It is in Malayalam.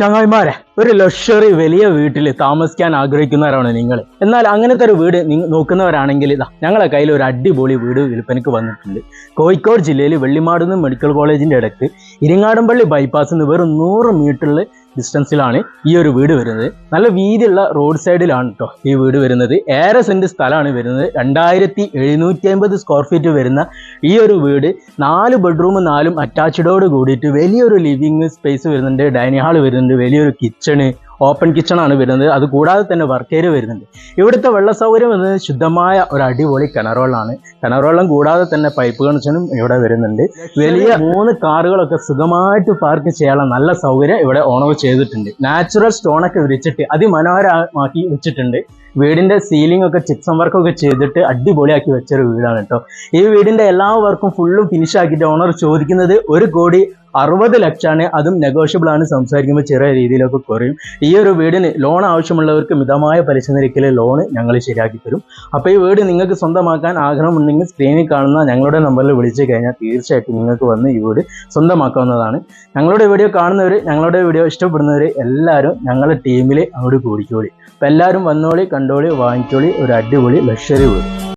ചങ്ങായിമാരെ, ഒരു ലക്ഷറി വലിയ വീട്ടിൽ താമസിക്കാൻ ആഗ്രഹിക്കുന്നവരാണ് നിങ്ങൾ. എന്നാൽ അങ്ങനത്തെ ഒരു വീട് നോക്കുന്നവരാണെങ്കിൽ ഞങ്ങളെ കയ്യിൽ ഒരു അടിപൊളി വീട് വിൽപ്പനയ്ക്ക് വന്നിട്ടുണ്ട്. കോഴിക്കോട് ജില്ലയിൽ വെള്ളിമാടുന്ന് മെഡിക്കൽ കോളേജിൻ്റെ ഇടയ്ക്ക് ഇരിങ്ങാടൻപള്ളി ബൈപ്പാസിൽ നിന്ന് വെറും 100 മീറ്ററിൽ ഡിസ്റ്റൻസിലാണ് ഈ ഒരു വീട് വരുന്നത്. നല്ല വീതിയുള്ള റോഡ് സൈഡിലാണ് കേട്ടോ ഈ വീട് വരുന്നത്. 1.5 സെന്റ് സ്ഥലമാണ് വരുന്നത്. 2750 സ്ക്വയർ ഫീറ്റ് വരുന്ന ഈ ഒരു വീട് 4 ബെഡ്റൂം 4 അറ്റാച്ച്ഡോട് കൂടിയിട്ട് വലിയൊരു ലിവിങ് സ്പേസ് വരുന്നുണ്ട്. ഡൈനിങ് ഹാൾ വരുന്നുണ്ട്. വലിയൊരു കിച്ചണ്, ഓപ്പൺ കിച്ചണാണ് വരുന്നത്. അത് കൂടാതെ തന്നെ വർക്ക് ഏരിയ വരുന്നുണ്ട്. ഇവിടുത്തെ വെള്ള സൗകര്യം വരുന്നത് ശുദ്ധമായ ഒരു അടിപൊളി കിണർ വെള്ളമാണ്. കിണർ വെള്ളം കൂടാതെ തന്നെ പൈപ്പ് കണക്ഷനും ഇവിടെ വരുന്നുണ്ട്. വലിയ 3 കാറുകളൊക്കെ സുഖമായിട്ട് പാർക്ക് ചെയ്യാനുള്ള നല്ല സൗകര്യം ഇവിടെ ഓണർ ചെയ്തിട്ടുണ്ട്. നാച്ചുറൽ സ്റ്റോണൊക്കെ വിരിച്ചിട്ട് അതിമനോഹരമാക്കി വെച്ചിട്ടുണ്ട്. വീടിന്റെ സീലിംഗ് ഒക്കെ ചിപ്സം വർക്കൊക്കെ ചെയ്തിട്ട് അടിപൊളിയാക്കി വെച്ചൊരു വീടാണ് കേട്ടോ. ഈ വീടിന്റെ എല്ലാ വർക്കും ഫുള്ളും ഫിനിഷ് ആക്കിയിട്ട് ഓണർ ചോദിക്കുന്നത് 1,60,00,000 അതും നെഗോഷ്യബിൾ ആണ്. സംസാരിക്കുമ്പോൾ ചെറിയ രീതിയിലൊക്കെ കുറയും. ഈ ഒരു വീടിന് ലോൺ ആവശ്യമുള്ളവർക്ക് മിതമായ പലിശ നിരക്കിൽ ലോൺ ഞങ്ങൾ ശരിയാക്കി തരും. അപ്പോൾ ഈ വീട് നിങ്ങൾക്ക് സ്വന്തമാക്കാൻ ആഗ്രഹമുണ്ടെങ്കിൽ സ്ക്രീനിൽ കാണുന്ന ഞങ്ങളുടെ നമ്പറിൽ വിളിച്ചു കഴിഞ്ഞാൽ തീർച്ചയായിട്ടും നിങ്ങൾക്ക് വന്ന് ഈ വീട് സ്വന്തമാക്കാവുന്നതാണ്. ഞങ്ങളുടെ വീഡിയോ കാണുന്നവർ, ഞങ്ങളുടെ വീഡിയോ ഇഷ്ടപ്പെടുന്നവർ എല്ലാവരും ഞങ്ങളുടെ ടീമിൽ അങ്ങോട്ട് കൂടിക്കോളി. അപ്പോൾ എല്ലാവരും വന്നോളി, കണ്ടോളി, വാങ്ങിക്കോളി. ഒരു അടിപൊളി ലക്ഷറി വീട്.